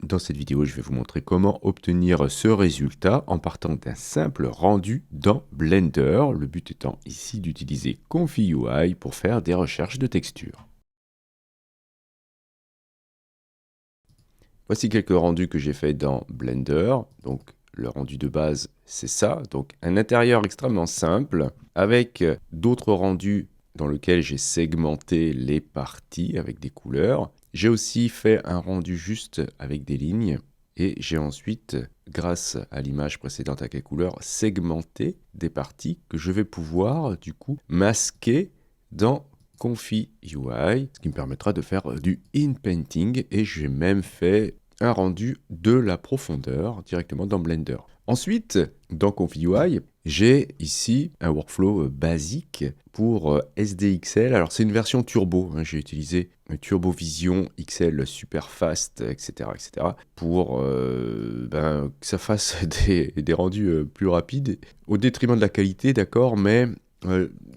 Dans cette vidéo, je vais vous montrer comment obtenir ce résultat en partant d'un simple rendu dans Blender, le but étant ici d'utiliser Confi.UI pour faire des recherches de textures. Voici quelques rendus que j'ai faits dans Blender. Donc le rendu de base, c'est ça. Donc un intérieur extrêmement simple avec d'autres rendus dans lesquels j'ai segmenté les parties avec des couleurs. J'ai aussi fait un rendu juste avec des lignes et j'ai ensuite, grâce à l'image précédente avec les couleurs, segmenté des parties que je vais pouvoir du coup masquer dans Confi.UI, ce qui me permettra de faire du in-painting et j'ai même fait un rendu de la profondeur directement dans Blender. Ensuite, dans Confi.UI, j'ai ici un workflow basique pour SDXL. Alors c'est une version turbo, hein. J'ai utilisé Turbo Vision XL Super Fast, etc. pour que ça fasse des rendus plus rapides, au détriment de la qualité, d'accord, mais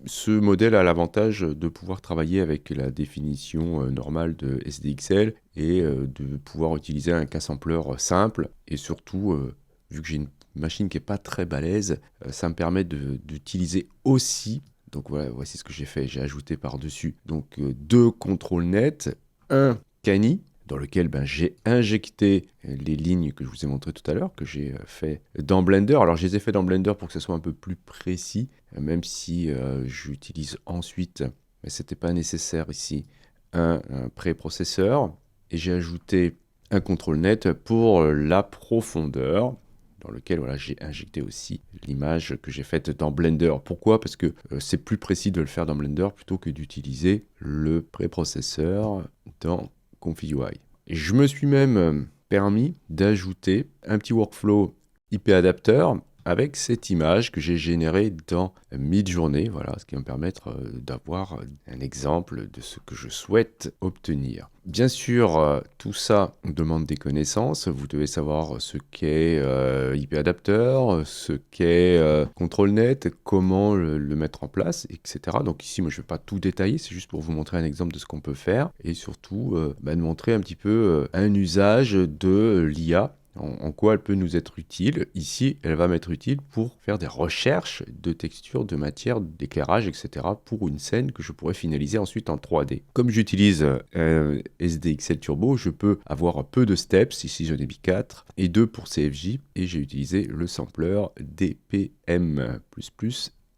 ce modèle a l'avantage de pouvoir travailler avec la définition normale de SDXL et de pouvoir utiliser un cassampleur simple et surtout, vu que j'ai une machine qui n'est pas très balèze, ça me permet d'utiliser aussi, donc voilà, voici ce que j'ai fait, j'ai ajouté par-dessus donc deux contrôles nets, un Cani, dans lequel j'ai injecté les lignes que je vous ai montré tout à l'heure, que j'ai fait dans Blender. Alors je les ai fait dans Blender pour que ce soit un peu plus précis, même si j'utilise ensuite, mais ce n'était pas nécessaire ici, un préprocesseur. Et j'ai ajouté un contrôle net pour la profondeur, dans lequel voilà, j'ai injecté aussi l'image que j'ai faite dans Blender. Pourquoi? Parce que c'est plus précis de le faire dans Blender plutôt que d'utiliser le préprocesseur dans Confi.UI. Je me suis même permis d'ajouter un petit workflow IP adapteur avec cette image que j'ai générée dans Midjourney, voilà, ce qui va me permettre d'avoir un exemple de ce que je souhaite obtenir. Bien sûr, tout ça demande des connaissances. Vous devez savoir ce qu'est IP adapteur, ce qu'est ControlNet, comment le mettre en place, etc. Donc ici, moi, je ne vais pas tout détailler, c'est juste pour vous montrer un exemple de ce qu'on peut faire et surtout de montrer un petit peu un usage de l'IA. En quoi elle peut nous être utile. Ici, elle va m'être utile pour faire des recherches de textures, de matière, d'éclairage, etc. pour une scène que je pourrais finaliser ensuite en 3D. Comme j'utilise SDXL Turbo, je peux avoir peu de steps. Ici, j'en ai mis 4 et 2 pour CFJ. Et j'ai utilisé le sampler DPM++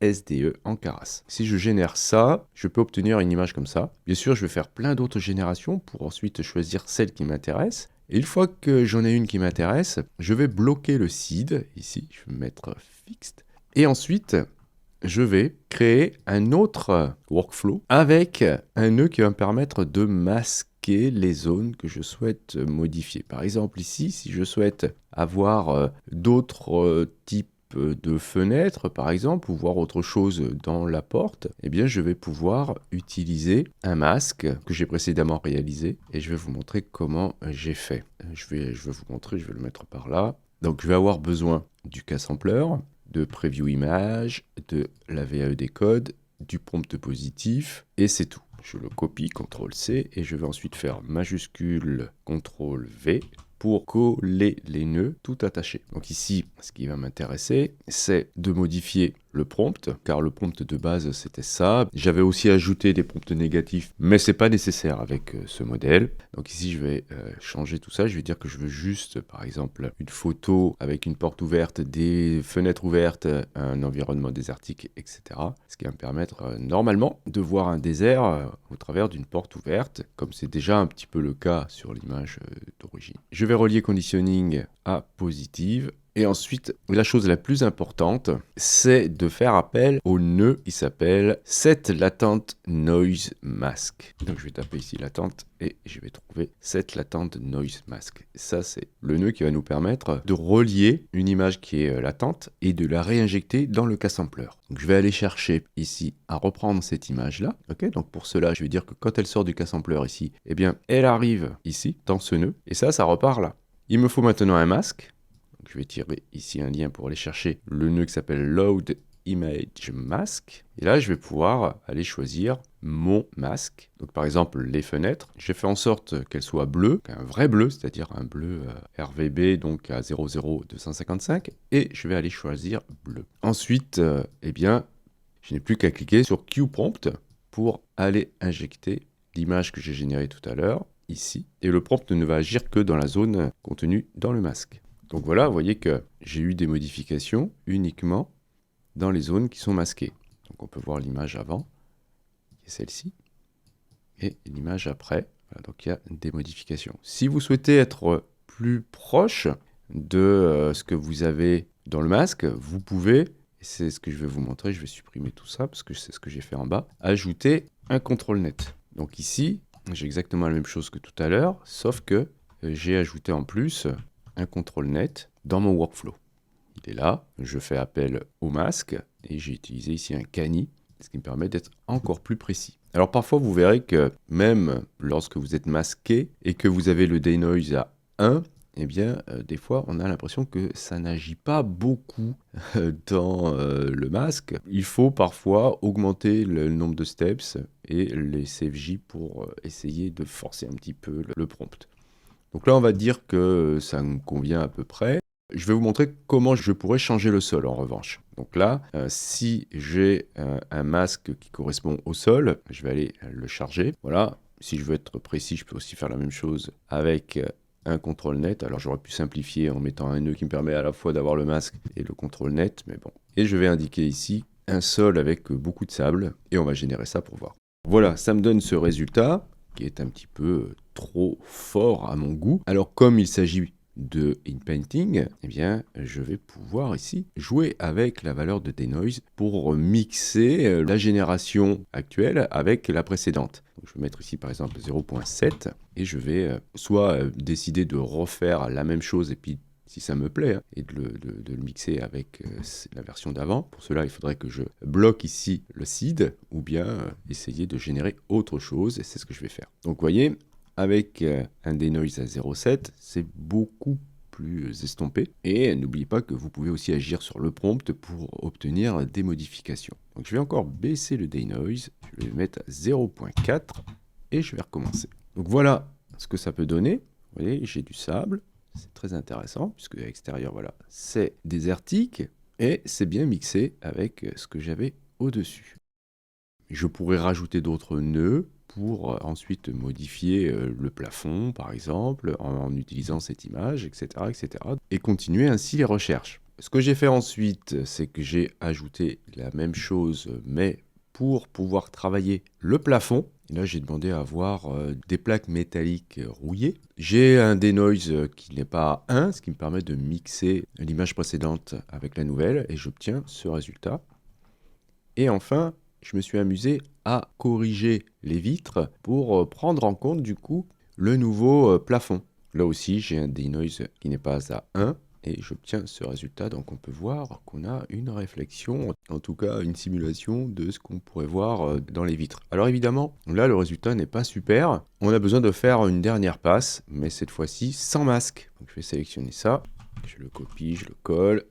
SDE en Keras. Si je génère ça, je peux obtenir une image comme ça. Bien sûr, je vais faire plein d'autres générations pour ensuite choisir celle qui m'intéresse. Et une fois que j'en ai une qui m'intéresse, je vais bloquer le seed, ici, je vais mettre fixed. Et ensuite, je vais créer un autre workflow avec un nœud qui va me permettre de masquer les zones que je souhaite modifier. Par exemple, ici, si je souhaite avoir d'autres types de fenêtres par exemple, ou voir autre chose dans la porte, eh bien je vais pouvoir utiliser un masque que j'ai précédemment réalisé et je vais vous montrer comment j'ai fait. Je vais vous montrer, je vais le mettre par là. Donc je vais avoir besoin du K-Sampler, de Preview Image, de la VAE Decode, du prompt positif et c'est tout. Je le copie, CTRL-C, et je vais ensuite faire majuscule CTRL-V pour coller les nœuds tout attachés. Donc ici, ce qui va m'intéresser, c'est de modifier le prompt, car le prompt de base, c'était ça. J'avais aussi ajouté des prompts négatifs, mais c'est pas nécessaire avec ce modèle. Donc ici, je vais changer tout ça. Je vais dire que je veux juste, par exemple, une photo avec une porte ouverte, des fenêtres ouvertes, un environnement désertique, etc. Ce qui va me permettre, normalement, de voir un désert au travers d'une porte ouverte, comme c'est déjà un petit peu le cas sur l'image d'origine. Je vais relier conditioning à positive. Et ensuite, la chose la plus importante, c'est de faire appel au nœud qui s'appelle setLatentNoiseMask. Donc je vais taper ici latente et je vais trouver setLatentNoiseMask. Ça, c'est le nœud qui va nous permettre de relier une image qui est latente et de la réinjecter dans le K-Sampler. Donc je vais aller chercher ici à reprendre cette image-là. Okay, donc pour cela, je vais dire que quand elle sort du K-Sampler ici, eh bien, elle arrive ici, dans ce nœud, et ça repart là. Il me faut maintenant un masque. Je vais tirer ici un lien pour aller chercher le nœud qui s'appelle Load Image Mask. Et là, je vais pouvoir aller choisir mon masque. Donc par exemple, les fenêtres, j'ai fait en sorte qu'elles soient bleues, un vrai bleu, c'est-à-dire un bleu RVB, donc à 00255. Et je vais aller choisir bleu. Ensuite, eh bien, je n'ai plus qu'à cliquer sur QPrompt pour aller injecter l'image que j'ai générée tout à l'heure, ici. Et le prompt ne va agir que dans la zone contenue dans le masque. Donc voilà, vous voyez que j'ai eu des modifications uniquement dans les zones qui sont masquées. Donc on peut voir l'image avant, qui est celle-ci, et l'image après. Voilà, donc il y a des modifications. Si vous souhaitez être plus proche de ce que vous avez dans le masque, vous pouvez, et c'est ce que je vais vous montrer, je vais supprimer tout ça parce que c'est ce que j'ai fait en bas, ajouter un contrôle net. Donc ici, j'ai exactement la même chose que tout à l'heure, sauf que j'ai ajouté en plus un contrôle net dans mon workflow. Il est là, je fais appel au masque et j'ai utilisé ici un cani, ce qui me permet d'être encore plus précis. Alors parfois vous verrez que même lorsque vous êtes masqué et que vous avez le denoise à 1, eh bien des fois on a l'impression que ça n'agit pas beaucoup dans le masque. Il faut parfois augmenter le nombre de steps et les CFJ pour essayer de forcer un petit peu le prompt. Donc là on va dire que ça me convient à peu près. Je vais vous montrer comment je pourrais changer le sol en revanche. Donc là, si j'ai un masque qui correspond au sol, je vais aller le charger. Voilà, si je veux être précis, je peux aussi faire la même chose avec un contrôle net. Alors j'aurais pu simplifier en mettant un nœud qui me permet à la fois d'avoir le masque et le contrôle net, mais bon. Et je vais indiquer ici un sol avec beaucoup de sable, et on va générer ça pour voir. Voilà, ça me donne ce résultat qui est un petit peu trop fort à mon goût. Alors comme il s'agit de InPainting, eh bien, je vais pouvoir ici jouer avec la valeur de denoise pour mixer la génération actuelle avec la précédente. Donc, je vais mettre ici par exemple 0.7 et je vais soit décider de refaire la même chose et puis si ça me plaît, hein, et de le mixer avec la version d'avant. Pour cela, il faudrait que je bloque ici le seed ou bien essayer de générer autre chose et c'est ce que je vais faire. Donc vous voyez, avec un denoise à 0.7, c'est beaucoup plus estompé. Et n'oubliez pas que vous pouvez aussi agir sur le prompt pour obtenir des modifications. Donc je vais encore baisser le denoise, je vais le mettre à 0.4 et je vais recommencer. Donc voilà ce que ça peut donner. Vous voyez, j'ai du sable, c'est très intéressant puisque à l'extérieur, voilà, c'est désertique et c'est bien mixé avec ce que j'avais au-dessus. Je pourrais rajouter d'autres nœuds pour ensuite modifier le plafond, par exemple, en utilisant cette image, etc., etc. Et continuer ainsi les recherches. Ce que j'ai fait ensuite, c'est que j'ai ajouté la même chose, mais pour pouvoir travailler le plafond. Et là, j'ai demandé à avoir des plaques métalliques rouillées. J'ai un denoise qui n'est pas à 1, ce qui me permet de mixer l'image précédente avec la nouvelle, et j'obtiens ce résultat. Et enfin, je me suis amusé à corriger les vitres pour prendre en compte du coup le nouveau plafond. Là aussi, j'ai un denoise qui n'est pas à 1 et j'obtiens ce résultat. Donc on peut voir qu'on a une réflexion, en tout cas une simulation de ce qu'on pourrait voir dans les vitres. Alors évidemment, là le résultat n'est pas super. On a besoin de faire une dernière passe, mais cette fois-ci sans masque. Donc je vais sélectionner ça, je le copie, je le colle,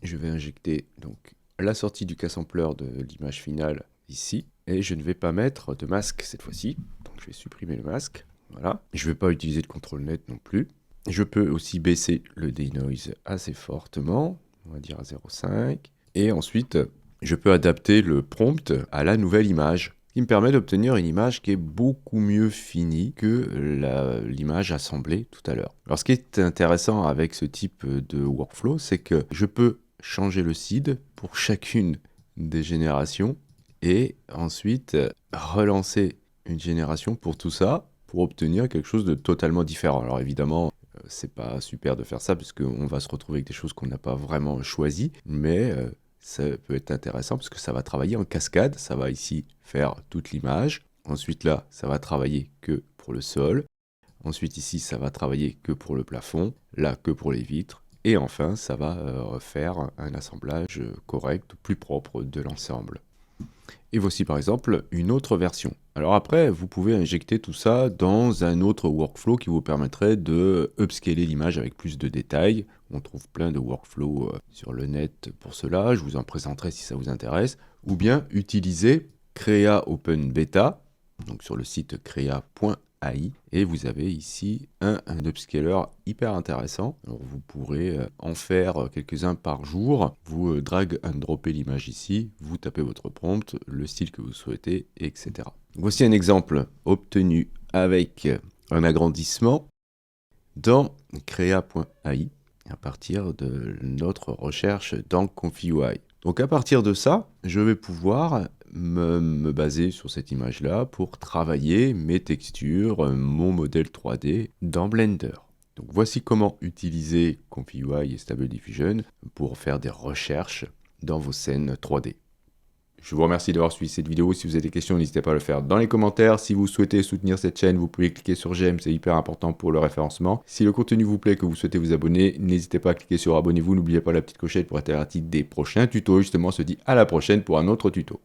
je vais injecter donc la sortie du casse-ampleur de l'image finale ici, et je ne vais pas mettre de masque cette fois-ci, donc je vais supprimer le masque, voilà. Je ne vais pas utiliser de contrôle net non plus. Je peux aussi baisser le denoise assez fortement, on va dire à 0.5, et ensuite je peux adapter le prompt à la nouvelle image, qui me permet d'obtenir une image qui est beaucoup mieux finie que l'image assemblée tout à l'heure. Alors ce qui est intéressant avec ce type de workflow, c'est que je peux changer le seed pour chacune des générations et ensuite relancer une génération pour tout ça pour obtenir quelque chose de totalement différent. Alors évidemment, c'est pas super de faire ça puisqu'on va se retrouver avec des choses qu'on n'a pas vraiment choisies, mais ça peut être intéressant parce que ça va travailler en cascade. Ça va ici faire toute l'image. Ensuite là, ça va travailler que pour le sol. Ensuite ici, ça va travailler que pour le plafond. Là, que pour les vitres. Et enfin, ça va faire un assemblage correct, plus propre de l'ensemble. Et voici par exemple une autre version. Alors après, vous pouvez injecter tout ça dans un autre workflow qui vous permettrait de upscaler l'image avec plus de détails. On trouve plein de workflows sur le net pour cela, je vous en présenterai si ça vous intéresse. Ou bien utiliser Crea Open Beta, donc sur le site crea.ai, et vous avez ici un upscaler hyper intéressant. Alors vous pourrez en faire quelques-uns par jour. Vous drag and dropper l'image ici, vous tapez votre prompt, le style que vous souhaitez, etc. Voici un exemple obtenu avec un agrandissement dans crea.ai à partir de notre recherche dans ConfigUI. Donc à partir de ça, je vais pouvoir me baser sur cette image-là pour travailler mes textures, mon modèle 3D dans Blender. Donc voici comment utiliser ConfigUI et Stable Diffusion pour faire des recherches dans vos scènes 3D. Je vous remercie d'avoir suivi cette vidéo. Si vous avez des questions, n'hésitez pas à le faire dans les commentaires. Si vous souhaitez soutenir cette chaîne, vous pouvez cliquer sur j'aime, c'est hyper important pour le référencement. Si le contenu vous plaît et que vous souhaitez vous abonner, n'hésitez pas à cliquer sur abonnez-vous. N'oubliez pas la petite clochette pour être averti des prochains tutos. Justement, on se dit à la prochaine pour un autre tuto.